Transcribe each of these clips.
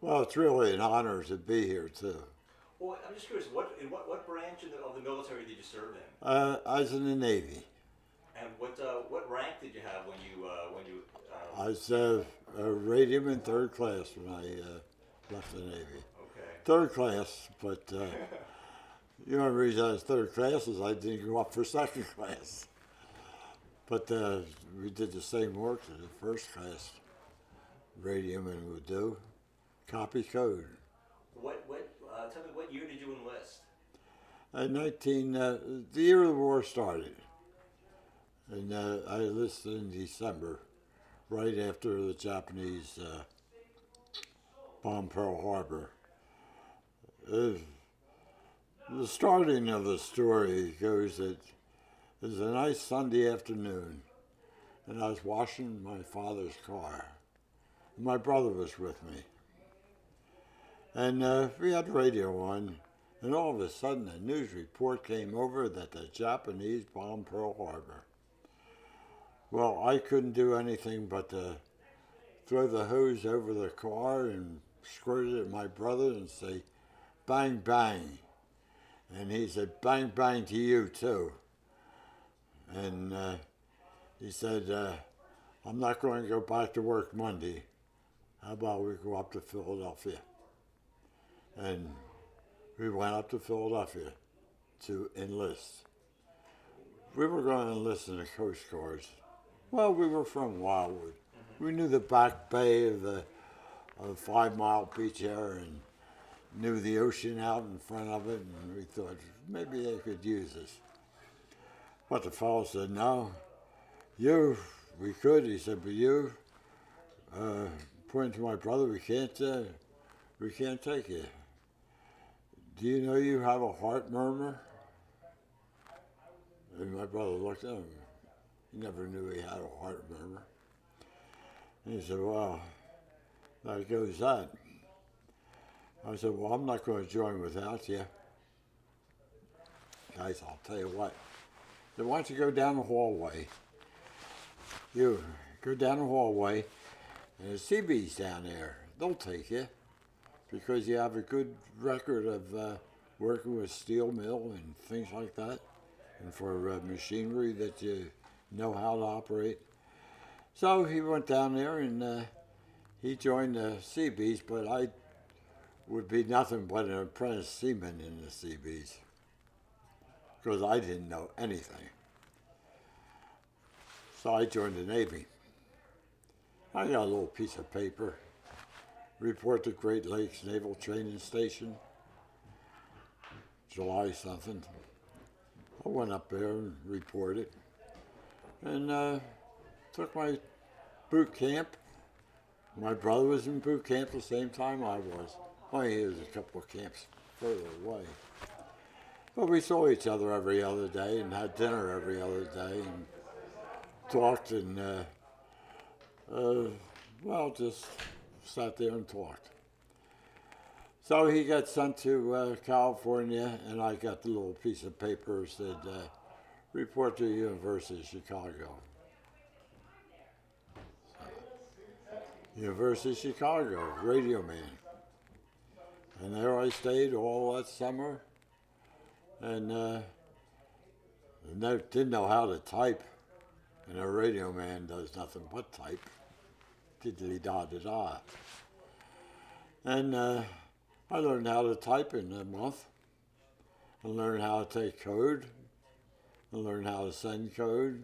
Well, it's really an honor to be here too. Well, I'm just curious, what branch of the military did you serve in? I was in the Navy. And what rank did you have when you I was a radium in third class when I left the Navy. okay. Third class, but the only reason I was third class is I didn't go up for second class. But we did the same work as the first class, radium and would do, copy code. Tell me, what year did you enlist? The year the war started, and I enlisted in December, right after the Japanese bombed Pearl Harbor. Uh, the starting of the story goes that it was a nice Sunday afternoon, and I was washing my father's car. My brother was with me, and we had the radio on, and all of a sudden a news report came over that the Japanese bombed Pearl Harbor. Well, I couldn't do anything but throw the hose over the car and squirt it at my brother and say, bang, bang. And he said, bang, bang to you too. And he said, I'm not going to go back to work Monday. How about we go up to Philadelphia? And we went up to Philadelphia to enlist. We were going to enlist in the Coast Guards. Well, we were from Wildwood. We knew the back bay of the 5 Mile beach there and knew the ocean out in front of it, and we thought maybe they could use us. But the fellow said, no, we could. He said, but you, pointing to my brother, we can't take you. Do you know you have a heart murmur? And my brother looked at him. He never knew he had a heart murmur. And he said, well, there goes that. I said, well, I'm not going to join without you. Guys, I'll tell you what. Then why don't you go down the hallway? You go down the hallway, and the CB's down there. They'll take you because you have a good record of working with steel mill and things like that, and for machinery that you know how to operate. So he went down there and he joined the Seabees, but I would be nothing but an apprentice seaman in the Seabees because I didn't know anything. So I joined the Navy. I got a little piece of paper, report to Great Lakes Naval Training Station, July something. I went up there and reported and took my boot camp. My brother was in boot camp the same time I was. Only he was a couple of camps further away. But we saw each other every other day and had dinner every other day and talked and, just sat there and talked. So he got sent to California, and I got the little piece of paper that said, report to the University of Chicago. University of Chicago, radio man. And there I stayed all that summer, and didn't know how to type. And a radio man does nothing but type. Diddly-da-da-da. And I learned how to type in a month. I learned how to take code. I learned how to send code,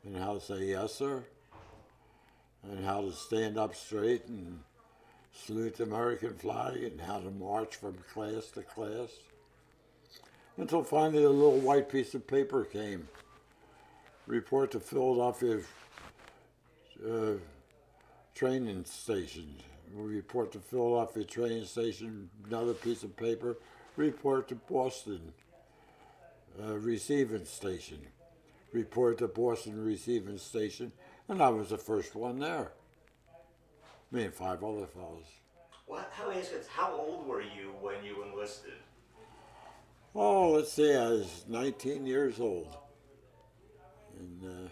and how to say yes, sir, and how to stand up straight and salute the American flag, and how to march from class to class. Until finally a little white piece of paper came. Report to Philadelphia training station. Report to Philadelphia training station, another piece of paper. Report to Boston receiving station. Report to Boston receiving station, and I was the first one there. Me and 5 other fellows. Well, how old were you when you enlisted? Oh, let's see, I was 19 years old. And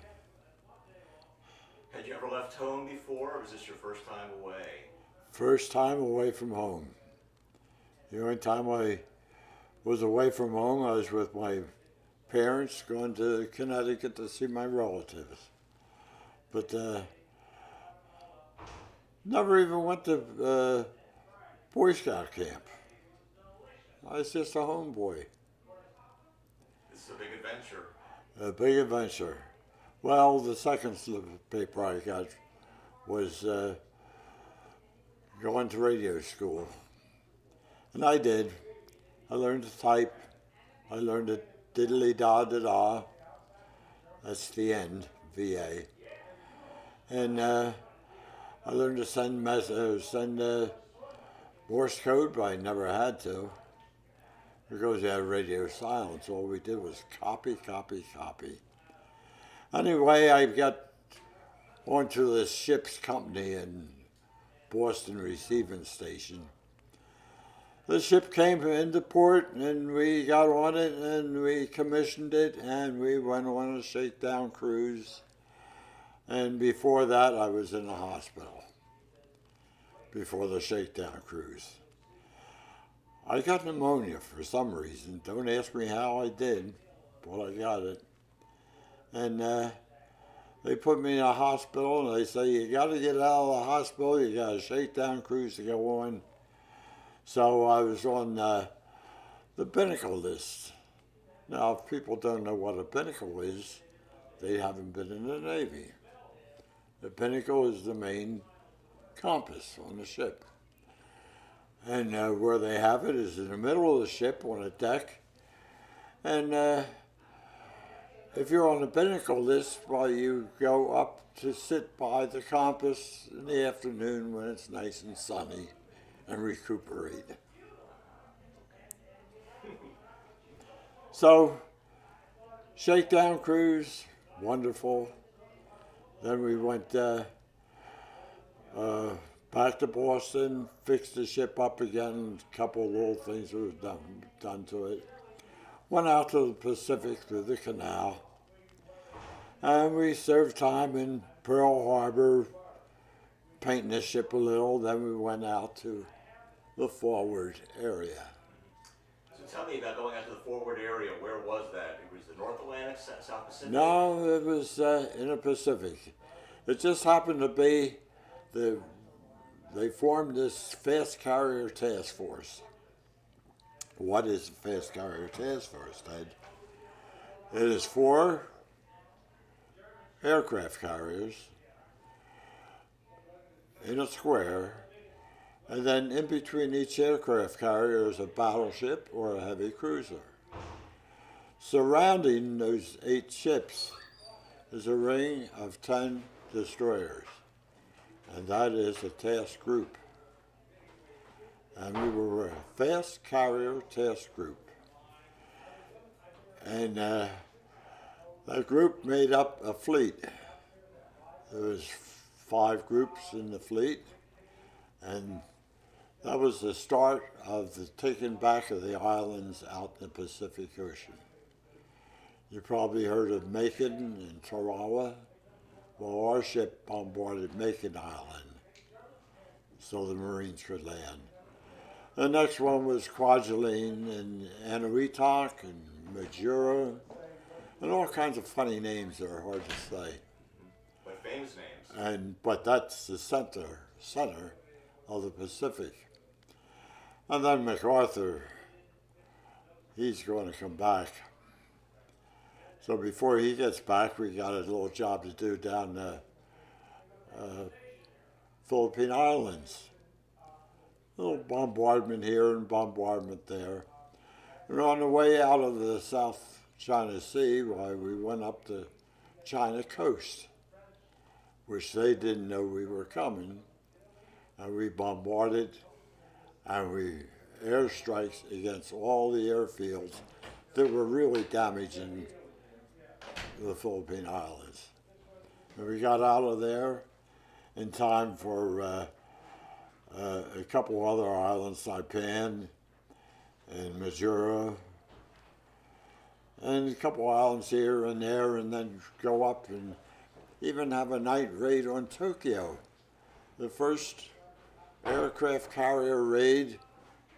Had you ever left home before, or was this your first time away? First time away from home. The only time I was away from home, I was with my parents going to Connecticut to see my relatives. But never even went to Boy Scout camp. I was just a homeboy. This is a big adventure. A big adventure. Well, the second slip of paper I got was going to radio school. And I did. I learned to type. I learned to diddly-da-da-da. That's the end, VA. And I learned to send Morse code, but I never had to. Because we had radio silence. All we did was copy, copy, copy. Anyway, I got onto this ship's company in Boston Receiving Station. The ship came into port, and we got on it, and we commissioned it, and we went on a shakedown cruise. And before that, I was in the hospital, before the shakedown cruise. I got pneumonia for some reason. Don't ask me how I did, but I got it. And they put me in a hospital, and they say, you got to get out of the hospital, you got a shakedown cruise to go on. So I was on the binnacle list. Now, if people don't know what a binnacle is, they haven't been in the Navy. The binnacle is the main compass on the ship. And where they have it is in the middle of the ship on a deck. And if you're on the binnacle list, well, you go up to sit by the compass in the afternoon when it's nice and sunny and recuperate. So, shakedown cruise, wonderful. Then we went back to Boston, fixed the ship up again, a couple of little things were done to it. Went out to the Pacific through the canal, and we served time in Pearl Harbor, painting the ship a little. Then we went out to the forward area. So tell me about going out to the forward area. Where was that? It was the North Atlantic, South Pacific? No, it was in the Pacific. It just happened to be they formed this fast carrier task force. What is a fast carrier task force, Ted? It is 4 aircraft carriers in a square, and then in between each aircraft carrier is a battleship or a heavy cruiser. Surrounding those 8 ships is a ring of 10 destroyers, and that is a task group. And we were a fast carrier task group. And that group made up a fleet. There was 5 groups in the fleet, and that was the start of the taking back of the islands out in the Pacific Ocean. You probably heard of Macon and Tarawa. Well, our ship bombarded Macon Island so the Marines could land. The next one was Kwajalein and Eniwetok and Majuro, and all kinds of funny names that are hard to say. But famous names. But that's the center of the Pacific. And then MacArthur, he's going to come back. So before he gets back, we got a little job to do down the Philippine Islands. A little bombardment here and bombardment there. And on the way out of the South China Sea, we went up the China coast, which they didn't know we were coming. And we bombarded, and we airstrikes against all the airfields that were really damaging the Philippine Islands. And we got out of there in time for a couple other islands, Saipan and Majuro, and a couple islands here and there, and then go up and even have a night raid on Tokyo, the first aircraft carrier raid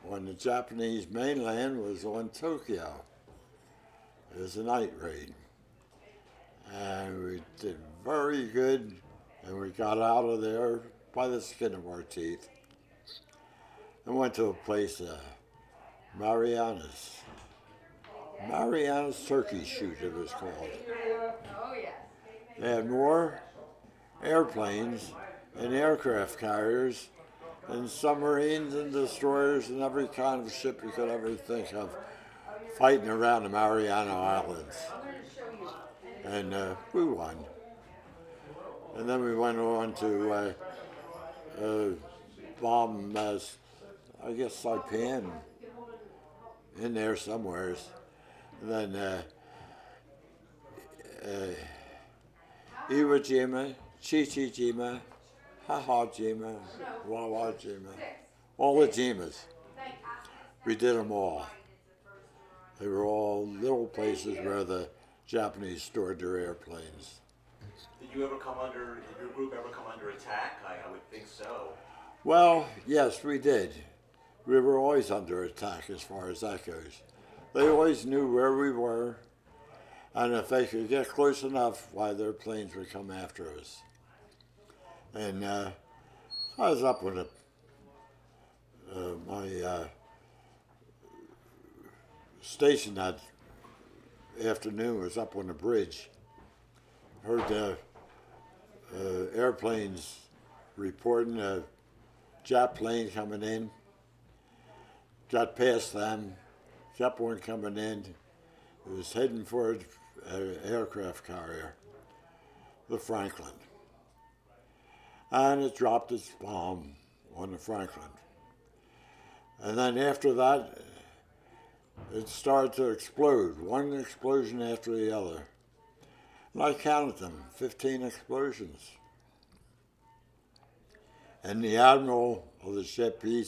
on the Japanese mainland was on Tokyo. It was a night raid. And we did very good, and we got out of there by the skin of our teeth and went to a place, Mariana's. Mariana's Turkey Shoot, it was called. Oh, yes. They had more airplanes and aircraft carriers and submarines and destroyers and every kind of ship you could ever think of fighting around the Mariana Islands. And we won. And then we went on to bomb, I guess, Saipan in there somewheres. And then Iwo Jima, Chichijima, Hahajima, Wawajima, all the Jimas. We did them all. They were all little places where the Japanese stored their airplanes. Did you ever come under, did your group ever come under attack? I would think so. Well, yes, we did. We were always under attack as far as that goes. They always knew where we were, and if they could get close enough, why, their planes would come after us. And I was up with my station that afternoon was up on the bridge. Heard the airplanes reporting a Jap plane coming in. Got past them, kept one coming in. It was heading for an aircraft carrier, the Franklin. And it dropped its bomb on the Franklin. And then after that, it started to explode, one explosion after the other. And I counted them, 15 explosions. And the admiral of the ship, he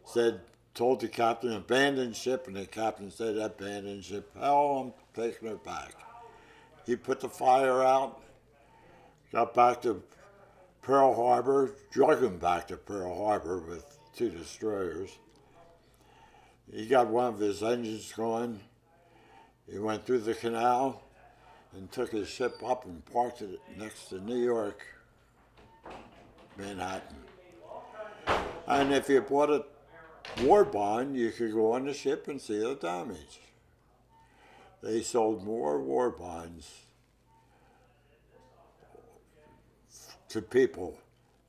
said, told the captain, abandon ship, and the captain said, abandon ship. Hell, I'm taking her back. He put the fire out, got back to Pearl Harbor, drug him back to Pearl Harbor with 2 destroyers. He got one of his engines going. He went through the canal and took his ship up and parked it next to New York, Manhattan. And if you bought a war bond, you could go on the ship and see the damage. They sold more war bonds to people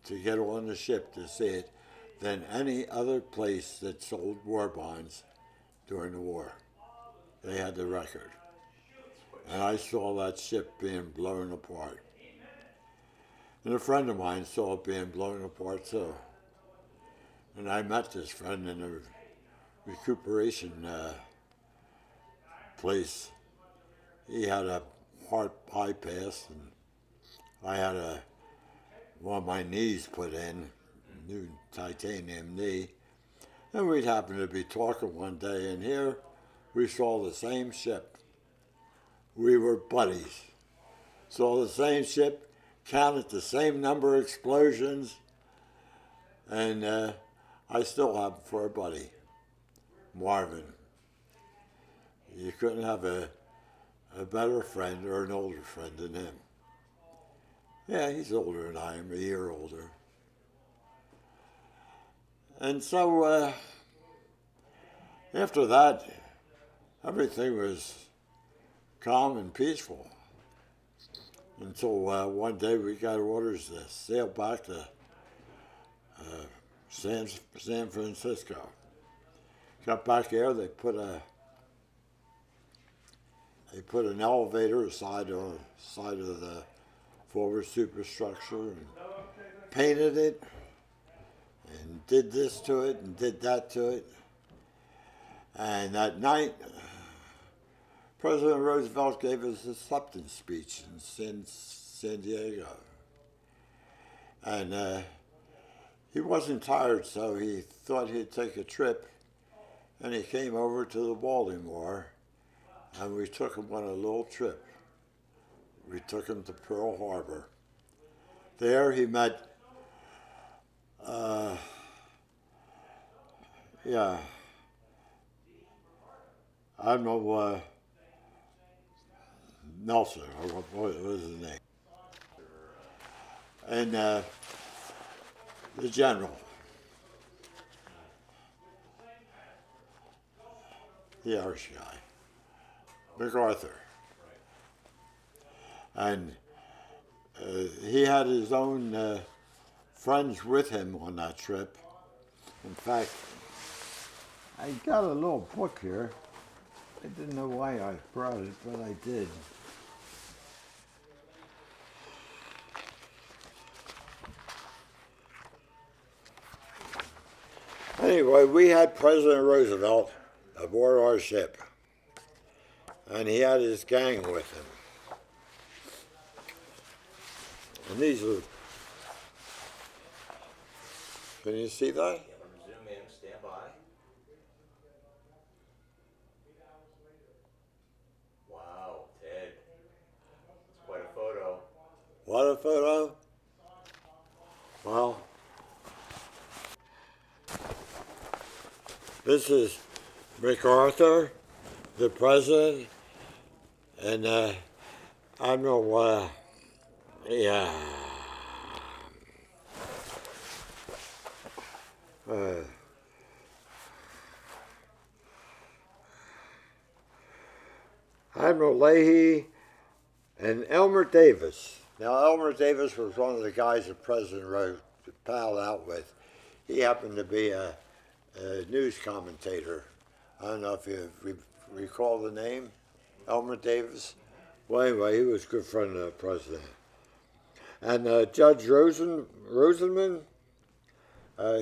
to get on the ship to see it than any other place that sold war bonds during the war. They had the record. And I saw that ship being blown apart. And a friend of mine saw it being blown apart too. And I met this friend in a recuperation place. He had a heart bypass, and I had one of my knees put in, a new titanium knee. And we'd happen to be talking one day, and here we saw the same ship. We were buddies. Saw the same ship, counted the same number of explosions, and I still have him for a buddy, Marvin. You couldn't have a better friend or an older friend than him. Yeah, he's older than I am, a year older. And so after that, everything was calm and peaceful until one day we got orders to sail back to San Francisco. Got back there, they put an elevator aside of the forward superstructure and painted it and did this to it and did that to it. And that night, President Roosevelt gave us a acceptance speech in San Diego. And he wasn't tired, so he thought he'd take a trip. And he came over to the Baltimore, and we took him on a little trip. We took him to Pearl Harbor. There he met yeah, Admiral Nelson, or what was his name, and the general, the Irish guy, MacArthur, and he had his own friends with him on that trip. In fact, I got a little book here. I didn't know why I brought it, but I did. Anyway, we had President Roosevelt aboard our ship, and he had his gang with him. And these are, can you see that? Yeah, let me zoom in, stand by. Wow, Ted. It's quite a photo. What a photo. Well, this is MacArthur, the president, and Admiral, yeah. Admiral Leahy and Elmer Davis. Now, Elmer Davis was one of the guys that President Roosevelt palled out with. He happened to be a news commentator. I don't know if you recall the name, Elmer Davis. Well, anyway, he was a good friend of the president. And Judge Rosenman,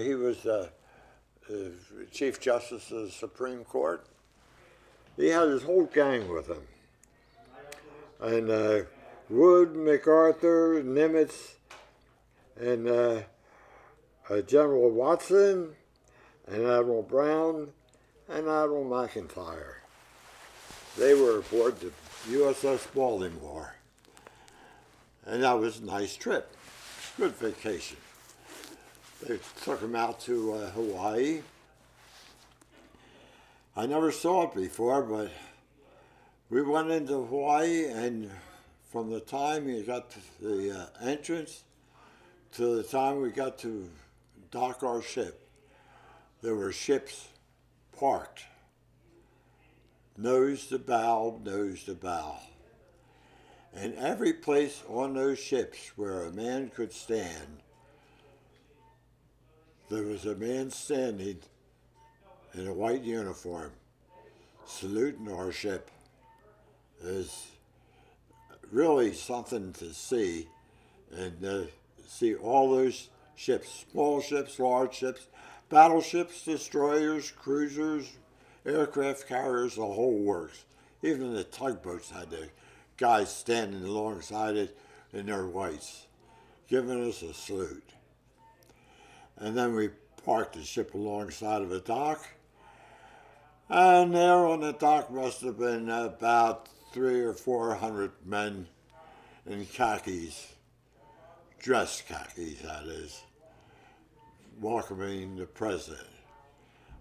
he was Chief Justice of the Supreme Court. He had his whole gang with him. And Wood, MacArthur, Nimitz, and General Watson, and Admiral Brown, and Admiral McIntyre. They were aboard the USS Baltimore. And that was a nice trip, good vacation. They took him out to Hawaii. I never saw it before, but we went into Hawaii, and from the time you got to the entrance to the time we got to dock our ship, there were ships parked, nose to bow, nose to bow. And every place on those ships where a man could stand, there was a man standing in a white uniform saluting our ship. It was really something to see, and see all those ships, small ships, large ships, battleships, destroyers, cruisers, aircraft carriers, the whole works. Even the tugboats had the guys standing alongside it in their whites, giving us a salute. And then we parked the ship alongside of a dock, and there on the dock must have been about 300 or 400 men in khakis, dress khakis, that is, welcoming the president.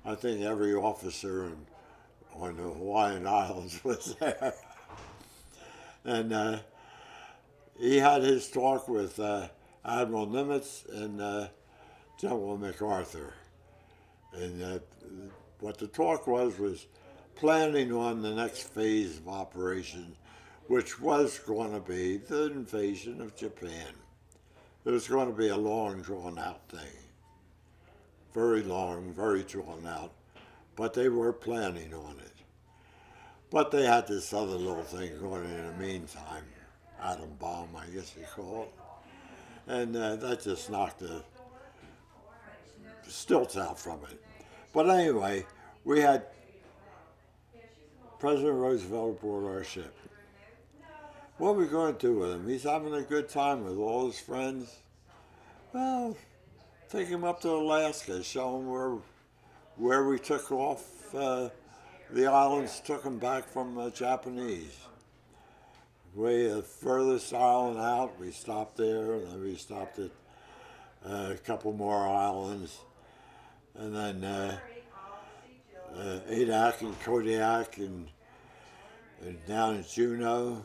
I think every officer on the Hawaiian Islands was there. And he had his talk with Admiral Nimitz and General MacArthur. And what the talk was planning on the next phase of operation, which was going to be the invasion of Japan. It was going to be a long, drawn-out thing. Very long, very drawn out. But they were planning on it. But they had this other little thing going in the meantime, atom bomb, I guess you call it. And that just knocked the stilts out from it. But anyway, we had President Roosevelt aboard our ship. What are we going to do with him? He's having a good time with all his friends. Well, take him up to Alaska, show him where we took off. The islands took him back from the Japanese. Way the furthest island out, we stopped there, and then we stopped at a couple more islands. And then Adak and Kodiak and down in Juneau,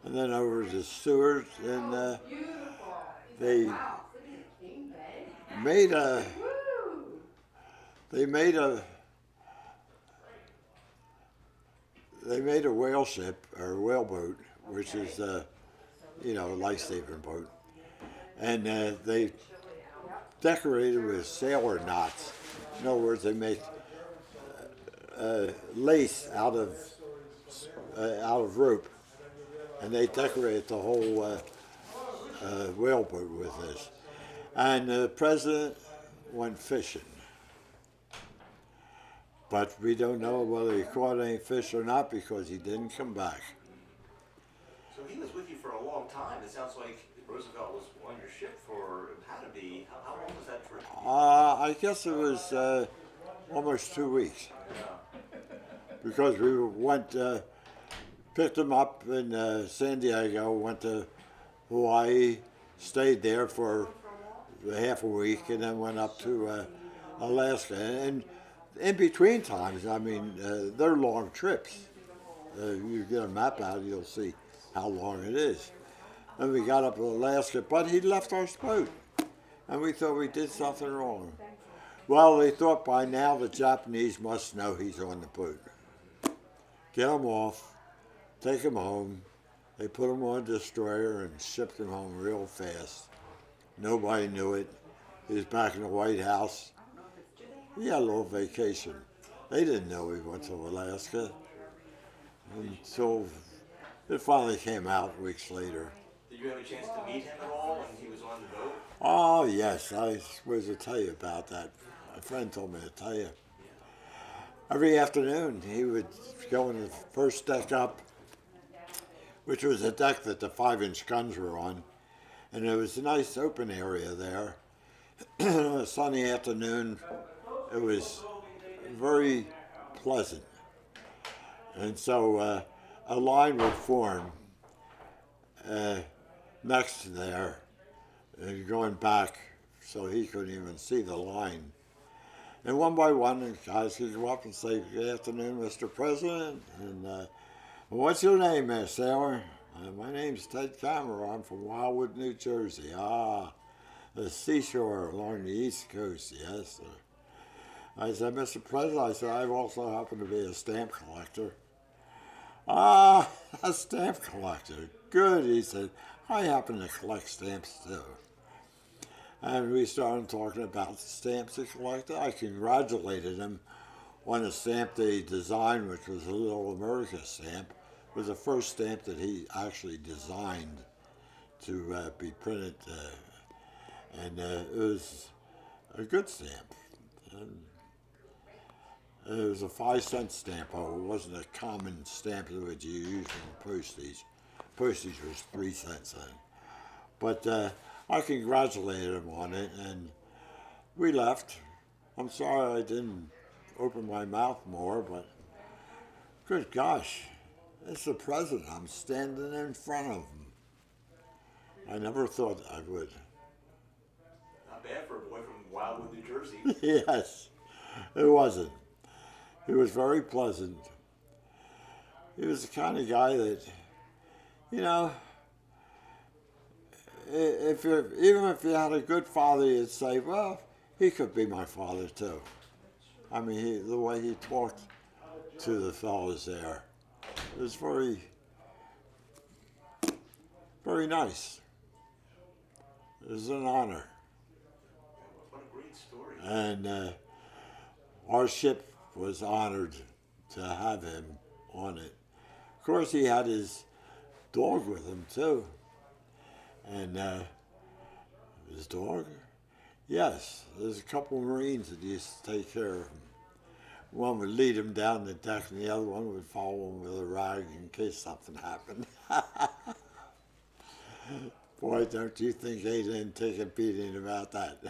and then over to Seward, and they made a they made a they made a whale ship or a whaleboat, which is a life-saving boat, and they decorated with sailor knots. In other words, they make lace out of rope, and they decorated the whole whaleboat with this. And the president went fishing, but we don't know whether he caught any fish or not because he didn't come back. So he was with you for a long time. It sounds like Roosevelt was on your ship for, had to be, how long was that trip? I guess it was almost 2 weeks, because we went, picked him up in San Diego, went to Hawaii, stayed there for half a week, and then went up to Alaska. And in between times, I mean, they're long trips. You get a map out, you'll see how long it is. And we got up to Alaska, but he left our boat, and we thought we did something wrong. Well, they thought by now the Japanese must know he's on the boat. Get him off, take him home. They put him on a destroyer and shipped him home real fast. Nobody knew it. He was back in the White House. He had a little vacation. They didn't know he went to Alaska until it finally came out weeks later. Did you have a chance to meet him at all when he was on the boat? Oh, yes, I was supposed to tell you about that. My friend told me to tell you. Every afternoon, he would go on the first deck up, which was a deck that the 5-inch guns were on, and there was a nice open area there. On a sunny afternoon, it was very pleasant. And so a line would form next to there, and going back so he couldn't even see the line. And one by one, the guys would go up and say, "Good afternoon, Mr. President." And "What's your name, there, sailor?" "My name's Ted Kammer. I'm from Wildwood, New Jersey." "Ah, the seashore along the East Coast." "Yes, sir." I said, "Mr. President," I said, "I also happen to be a stamp collector." "Ah, a stamp collector. Good," he said. "I happen to collect stamps, too." And we started talking about the stamps he collected. I congratulated him on a stamp that he designed, which was a Little America stamp. It was the first stamp that he actually designed to be printed, and it was a good stamp. And it was a 5-cent stamp. Oh, it wasn't a common stamp that you use in postage. Postage was 3 cents then. But I congratulated him on it, and we left. I'm sorry I didn't open my mouth more, but good gosh, it's the president. I'm standing in front of him. I never thought I would. Not bad for a boy from Wildwood, New Jersey. Yes, it wasn't. He was very pleasant. He was the kind of guy that, even if you had a good father, you'd say, "Well, he could be my father too." I mean, the way he talked to the fellows there, it was very, very nice. It was an honor. What a great story. And our ship was honored to have him on it. Of course, he had his dog with him too. And his dog? Yes, there's a couple of Marines that used to take care of him. One would lead him down the deck, and the other one would follow him with a rag in case something happened. Boy, don't you think they didn't take a beating about that.